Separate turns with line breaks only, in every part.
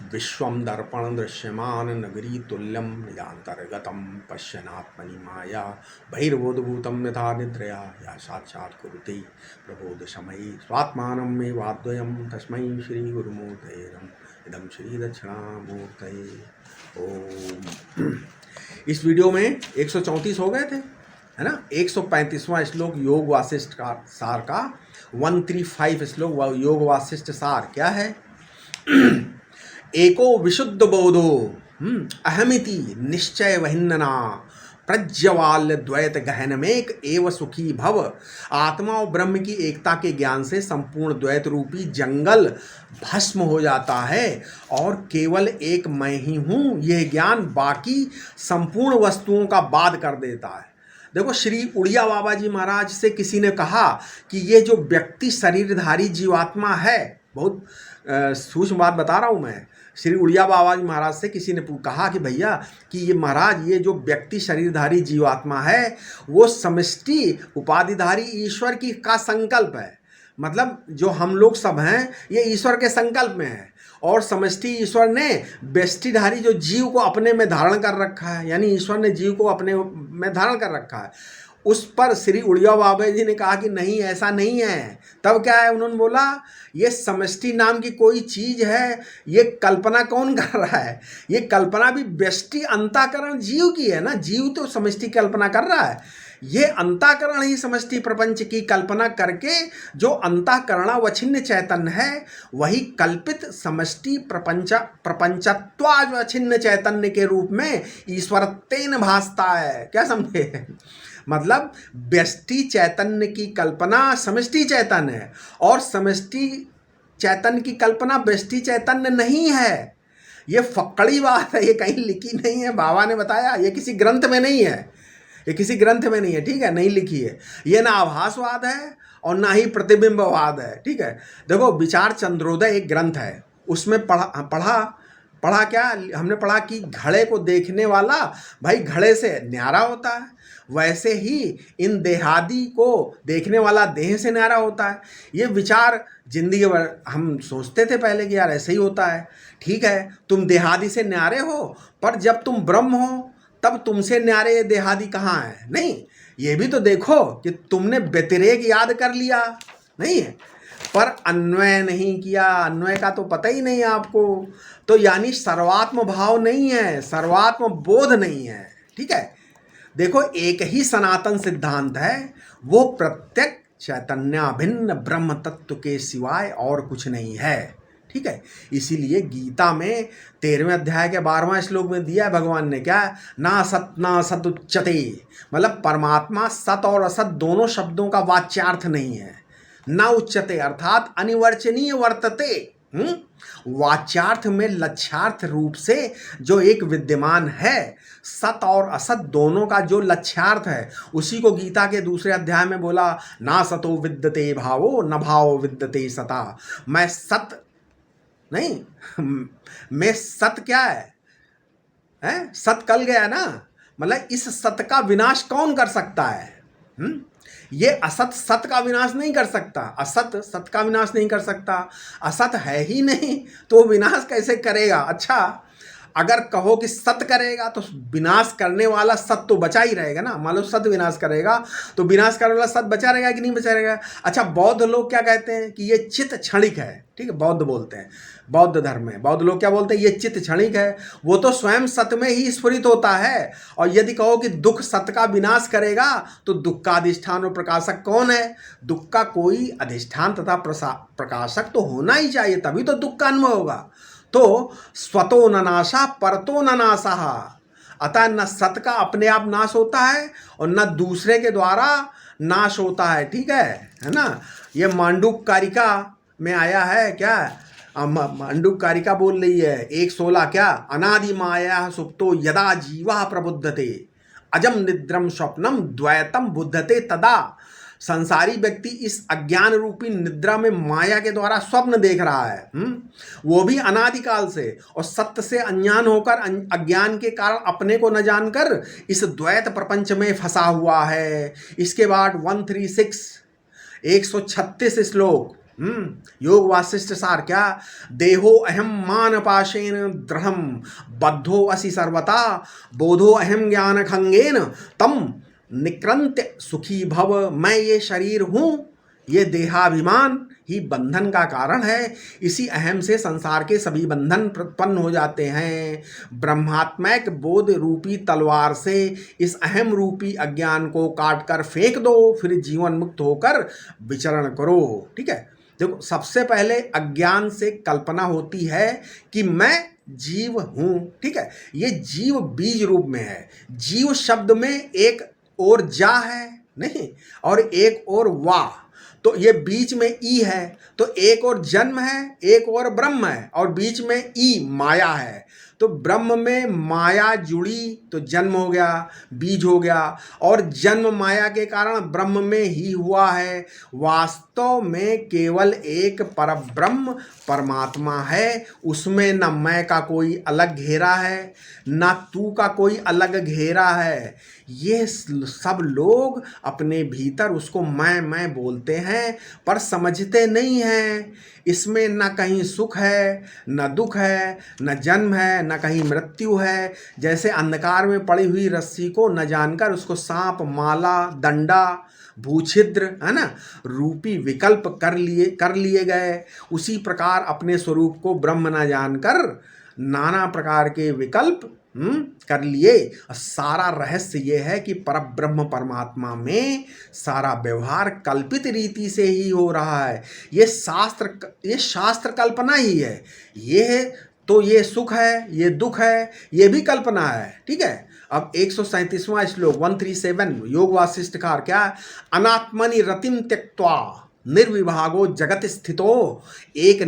विश्वं दर्पण दृश्यमान नगरी तुल्यं निजान्तर्गतं पश्यनात्मनि माया बहिर्बोधभूतं यथा निद्रया या साक्षात् कुरुते प्रबोधसमये स्वात्मानं मे वाद्वयं तस्मै श्रीगुरुमूर्तये इदं श्रीदक्षिणामूर्तये ओम। इस वीडियो में 134 हो गए थे, है ना। 135वां श्लोक योग वासिष्ठ का सार का 135 श्लोक योग वासिष्ठ सार क्या है? एको विशुद्ध बोधो अहमिति निश्चय वहिन्नना प्रज्वल्य द्वैत गहनमेक एव सुखी भव। आत्मा और ब्रह्म की एकता के ज्ञान से संपूर्ण द्वैत रूपी जंगल भस्म हो जाता है और केवल एक मैं ही हूँ यह ज्ञान बाकी संपूर्ण वस्तुओं का बाध कर देता है। देखो, श्री उड़िया बाबा जी महाराज से किसी ने कहा कि ये जो व्यक्ति शरीरधारी जीवात्मा है, बहुत सूक्ष्म बात बता रहा हूँ मैं। श्री उड़िया बाबा जी महाराज से किसी ने कहा कि भैया कि ये महाराज, ये जो व्यक्ति शरीरधारी जीवात्मा है वो समष्टि उपाधिधारी ईश्वर की का संकल्प है। मतलब जो हम लोग सब हैं ये ईश्वर के संकल्प में है और समष्टि ईश्वर ने व्यष्टिधारी जो जीव को अपने में धारण कर रखा है, यानी ईश्वर ने जीव को अपने में धारण कर रखा है। उस पर श्री उड़िया बाबा जी ने कहा कि नहीं, ऐसा नहीं है। तब क्या है, उन्होंने बोला ये समष्टि नाम की कोई चीज है, ये कल्पना कौन कर रहा है? ये कल्पना भी व्यष्टि अंतःकरण जीव की है ना। जीव तो समष्टि कल्पना कर रहा है, ये अंतःकरण ही समष्टि प्रपंच की कल्पना करके जो अंतःकरणावच्छिन्न चैतन्य है वही कल्पित समष्टि प्रपंचत्वावच्छिन्न चैतन्य के रूप में ईश्वरत्वेन भासता है। क्या समझे? मतलब व्यष्टि चैतन्य की कल्पना समष्टि चैतन्य है और समष्टि चैतन्य की कल्पना व्यष्टि चैतन्य नहीं है। ये फक्कड़ी बात है, ये कहीं लिखी नहीं है। बाबा ने बताया, ये किसी ग्रंथ में नहीं है, ये किसी ग्रंथ में नहीं है, ठीक है, नहीं लिखी है। ये ना आभासवाद है और ना ही प्रतिबिंबवाद है, ठीक है। देखो, विचार चंद्रोदय एक ग्रंथ है, उसमें पढ़ा क्या हमने पढ़ा कि घड़े को देखने वाला भाई घड़े से न्यारा होता है, वैसे ही इन देहादी को देखने वाला देह से न्यारा होता है। ये विचार जिंदगी भर हम सोचते थे पहले कि यार ऐसे ही होता है। ठीक है, तुम देहादी से न्यारे हो, पर जब तुम ब्रह्म हो तब तुमसे न्यारे ये देहादी कहाँ है? नहीं, ये भी तो देखो कि तुमने व्यतिरेक याद कर लिया, नहीं है, पर अन्वय नहीं किया। अन्वय का तो पता ही नहीं आपको। तो यानी सर्वात्म भाव नहीं है, सर्वात्म बोध नहीं है, ठीक है। देखो, एक ही सनातन सिद्धांत है, वो प्रत्येक चैतन्याभिन्न ब्रह्म तत्व के सिवाय और कुछ नहीं है, ठीक है। इसीलिए गीता में 13वें अध्याय के 12वां श्लोक में दिया है भगवान ने क्या, ना सत ना सत उच्चते। मतलब परमात्मा सत और असत दोनों शब्दों का वाच्यार्थ नहीं है। ना उच्चते अर्थात अनिवर्चनीय वर्तते। वाच्यार्थ में लक्ष्यार्थ रूप से जो एक विद्यमान है, सत और असत दोनों का जो लक्ष्यार्थ है, उसी को गीता के दूसरे अध्याय में बोला, ना सतो विद्यते भावो न भाव विद्यते सता। मैं सत नहीं, मैं सत क्या है? सत कल गया ना। मतलब इस सत का विनाश कौन कर सकता है? ये असत सत का विनाश नहीं कर सकता, असत सत का विनाश नहीं कर सकता। असत है ही नहीं तो विनाश कैसे करेगा? अच्छा, अगर कहो कि सत करेगा तो विनाश करने वाला सत तो बचा ही रहेगा ना। मान लो सत विनाश करेगा तो विनाश करने वाला सत बचा रहेगा कि नहीं बचा रहेगा? अच्छा, बौद्ध लोग क्या कहते हैं कि ये चित्त क्षणिक है, ठीक है, बौद्ध बोलते हैं, बौद्ध धर्म में बौद्ध लोग क्या बोलते हैं, ये चित्त क्षणिक है, वो तो स्वयं सत में ही स्फुरित होता है। और यदि कहो कि दुख सत का विनाश करेगा तो दुख का अधिष्ठान और प्रकाशक कौन है? दुख का कोई अधिष्ठान तथा प्रकाशक तो होना ही चाहिए, तभी तो दुख का अनुभव होगा। तो स्वतो न नाशा परतो न नाशा, अतः न सत का अपने आप नाश होता है और न दूसरे के द्वारा नाश होता है, ठीक है ना। ये मांडूक कारिका में आया है क्या, मांडूक कारिका बोल रही है 1:16 क्या, अनादि माया सुप्तो यदा जीवा प्रबुद्धते अजम निद्रम स्वप्नम द्वैतम बुद्धते तदा। संसारी व्यक्ति इस अज्ञान रूपी निद्रा में माया के द्वारा स्वप्न देख रहा है, वो भी अनादिकाल से, और सत्य से अज्ञान होकर अज्ञान के कारण अपने को न जानकर इस द्वैत प्रपंच में फंसा हुआ है। इसके बाद 136 श्लोक योग वासिष्ठ सार क्या, देहो अहम मान पाशेन दृढ़ बद्धो असि सर्वता बोधो अहम ज्ञान खंगेन तम निकृंत्य सुखी भव। मैं ये शरीर हूँ, ये देहाभिमान ही बंधन का कारण है। इसी अहम से संसार के सभी बंधन उत्पन्न हो जाते हैं। ब्रह्मात्मक बोध रूपी तलवार से इस अहम रूपी अज्ञान को काट कर फेंक दो, फिर जीवन मुक्त होकर विचरण करो। ठीक है, देखो सबसे पहले अज्ञान से कल्पना होती है कि मैं जीव हूं। ठीक है, ये जीव बीज रूप में है। जीव शब्द में एक और जा है नहीं और एक और वाह, तो ये बीच में ई है, तो एक और जन्म है, एक और ब्रह्म है, और बीच में ई माया है। तो ब्रह्म में माया जुड़ी तो जन्म हो गया, बीज हो गया, और जन्म माया के कारण ब्रह्म में ही हुआ है। वास्तव में केवल एक परब्रह्म परमात्मा है, उसमें न मैं का कोई अलग घेरा है, न तू का कोई अलग घेरा है। ये सब लोग अपने भीतर उसको मैं बोलते हैं, पर समझते नहीं हैं। इसमें न कहीं सुख है, न दुख है, न जन्म है, न कहीं मृत्यु है। जैसे अंधकार में पड़ी हुई रस्सी को न जानकर उसको सांप, माला, डंडा, भूछिद्र है ना रूपी विकल्प कर लिए गए, उसी प्रकार अपने स्वरूप को ब्रह्म न जानकर नाना प्रकार के विकल्प कर लिए। सारा रहस्य ये है कि परब्रह्म परमात्मा में सारा व्यवहार कल्पित रीति से ही हो रहा है। ये शास्त्र कल्पना ही है। ये सुख है, ये दुख है, ये भी कल्पना है। ठीक है, अब 137वां श्लोक 137 योग वासिष्ठ का क्या, अनात्मनि रतिम त्यक्त्वा निर्विभागो जगत स्थितो एक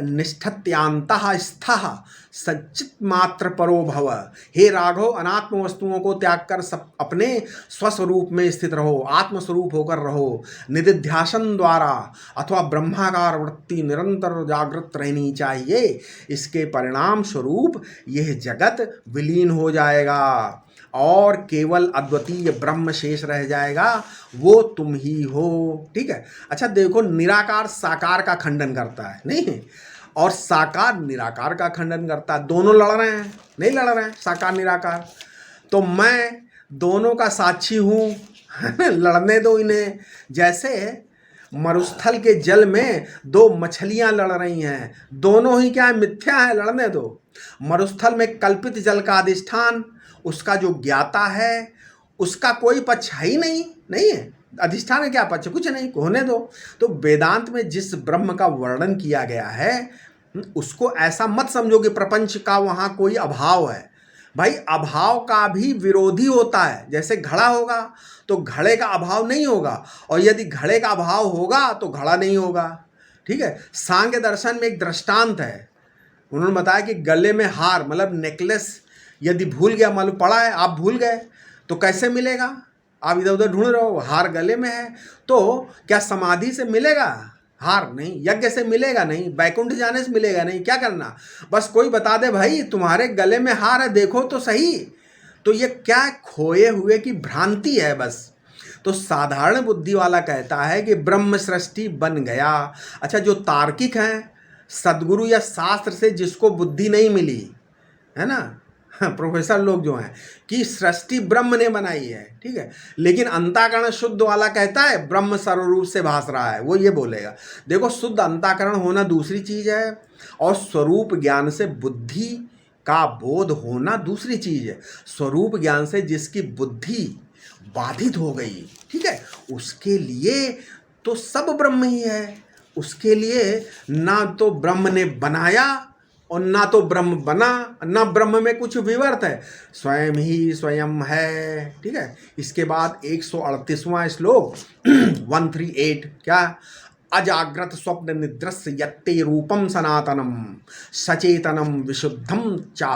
निष्ठत्यांतः स्थः सच्चित मात्र परो भव। हे राघव, अनात्म वस्तुओं को त्याग कर सब अपने स्वस्वरूप में स्थित रहो, आत्मस्वरूप होकर रहो। निदिध्यासन द्वारा अथवा ब्रह्माकार वृत्ति निरंतर जागृत रहनी चाहिए। इसके परिणाम स्वरूप यह जगत विलीन हो जाएगा और केवल अद्वितीय ब्रह्म शेष रह जाएगा, वो तुम ही हो। ठीक है, अच्छा देखो, निराकार साकार का खंडन करता है नहीं, और साकार निराकार का खंडन करता है। दोनों लड़ रहे हैं, नहीं लड़ रहे हैं साकार निराकार, तो मैं दोनों का साक्षी हूँ लड़ने दो इन्हें। जैसे मरुस्थल के जल में दो मछलियां लड़ रही हैं, दोनों ही क्या है, मिथ्या है, लड़ने दो। मरुस्थल में कल्पित जल का अधिष्ठान, उसका जो ज्ञाता है उसका कोई पक्ष है ही नहीं है। अधिष्ठान है क्या पक्ष, कुछ नहीं, होने दो। तो वेदांत में जिस ब्रह्म का वर्णन किया गया है उसको ऐसा मत समझो कि प्रपंच का वहाँ कोई अभाव है। भाई अभाव का भी विरोधी होता है। जैसे घड़ा होगा तो घड़े का अभाव नहीं होगा, और यदि घड़े का अभाव होगा तो घड़ा नहीं होगा। ठीक है, सांख्य दर्शन में एक दृष्टांत है, उन्होंने बताया कि गले में हार मतलब नेकलेस यदि भूल गया, मालूम पड़ा है आप भूल गए, तो कैसे मिलेगा? आप इधर उधर ढूंढ रहे हो, हार गले में है, तो क्या समाधि से मिलेगा हार? नहीं। यज्ञ से मिलेगा नहीं, बैकुंठ जाने से मिलेगा नहीं। क्या करना, बस कोई बता दे भाई तुम्हारे गले में हार है, देखो तो सही। तो ये क्या खोए हुए की भ्रांति है बस। तो साधारण बुद्धि वाला कहता है कि ब्रह्म सृष्टि बन गया। अच्छा, जो तार्किक हैं, सदगुरु या शास्त्र से जिसको बुद्धि नहीं मिली है ना, प्रोफेसर लोग जो हैं कि सृष्टि ब्रह्म ने बनाई है, ठीक है, लेकिन अंतःकरण शुद्ध वाला कहता है ब्रह्म सर्वरूप से भास रहा है, वो ये बोलेगा। देखो, शुद्ध अंतःकरण होना दूसरी चीज है और स्वरूप ज्ञान से बुद्धि का बोध होना दूसरी चीज है। स्वरूप ज्ञान से जिसकी बुद्धि बाधित हो गई, ठीक है, उसके लिए तो सब ब्रह्म ही है। उसके लिए ना तो ब्रह्म ने बनाया और ना तो ब्रह्म बना, ना ब्रह्म में कुछ विवर्त है, स्वयं ही स्वयं है। ठीक है, इसके बाद 138वां श्लोक 138 क्या, अजाग्रत स्वप्न निद्रस्य यत्ते रूपम सनातनम सचेतनम विशुद्धम चा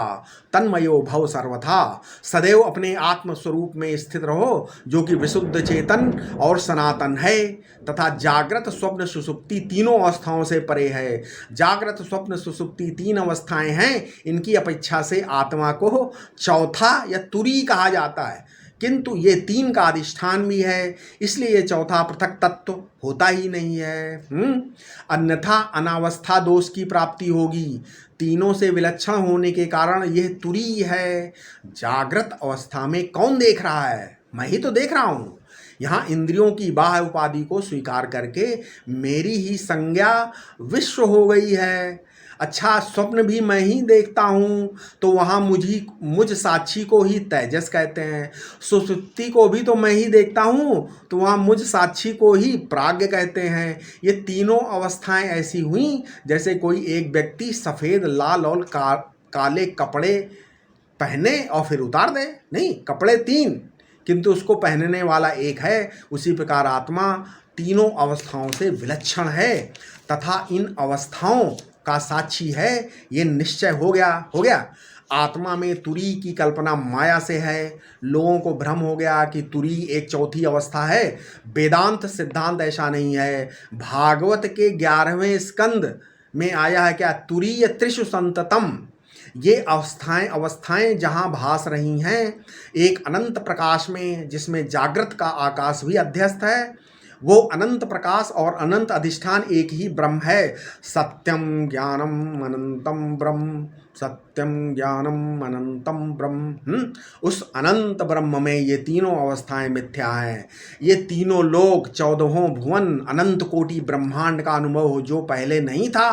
तन्मयो भव सर्वथा। सदैव अपने आत्म स्वरूप में स्थित रहो जो कि विशुद्ध चेतन और सनातन है तथा जागृत स्वप्न सुषुप्ति तीनों अवस्थाओं से परे है। जागृत स्वप्न सुषुप्ति तीन अवस्थाएं हैं, इनकी अपेक्षा से आत्मा को चौथा या तुरी कहा जाता है। किंतु ये तीन का अधिष्ठान भी है, इसलिए ये चौथा पृथक तत्व होता ही नहीं है। अन्यथा अनावस्था दोष की प्राप्ति होगी। तीनों से विलक्षण होने के कारण यह तुरीय है। जागृत अवस्था में कौन देख रहा है? मैं ही तो देख रहा हूँ। यहाँ इंद्रियों की बाह्य उपाधि को स्वीकार करके मेरी ही संज्ञा विश्व हो गई है। अच्छा, स्वप्न भी मैं ही देखता हूँ तो वहाँ मुझ साक्षी को ही तेजस कहते हैं। सुषुप्ति को भी तो मैं ही देखता हूँ तो वहाँ मुझ साक्षी को ही प्राज्ञ कहते हैं। ये तीनों अवस्थाएं ऐसी हुई जैसे कोई एक व्यक्ति सफ़ेद, लाल और काले कपड़े पहने और फिर उतार दे। नहीं, कपड़े तीन किंतु उसको पहनने वाला एक है। उसी प्रकार आत्मा तीनों अवस्थाओं से विलक्षण है तथा इन अवस्थाओं का साक्षी है। ये निश्चय हो गया। आत्मा में तुरी की कल्पना माया से है। लोगों को भ्रम हो गया कि तुरी एक चौथी अवस्था है। वेदांत सिद्धांत ऐसा नहीं है। भागवत के 11वें स्कंद में आया है क्या? तुरीय त्रिषु संततम। ये अवस्थाएं जहाँ भास रही हैं एक अनंत प्रकाश में, जिसमें जागृत का आकाश भी अध्यस्त है। वो अनंत प्रकाश और अनंत अधिष्ठान एक ही ब्रह्म है। सत्यम ज्ञानम अनंतम ब्रह्म, सत्यम ज्ञानम अनंतम ब्रह्म। उस अनंत ब्रह्म में ये तीनों अवस्थाएं मिथ्या हैं। ये तीनों लोग, 14 भुवन, अनंत कोटि ब्रह्मांड का अनुभव हो जो पहले नहीं था,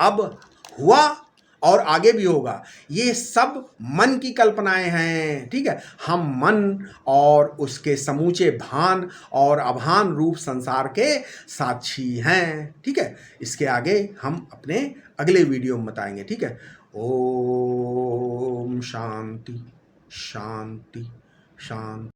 अब हुआ और आगे भी होगा। ये सब मन की कल्पनाएं हैं। ठीक है, हम मन और उसके समूचे भान और अभान रूप संसार के साक्षी हैं। ठीक है, इसके आगे हम अपने अगले वीडियो में बताएंगे। ठीक है, ओम शांति शांति शांति।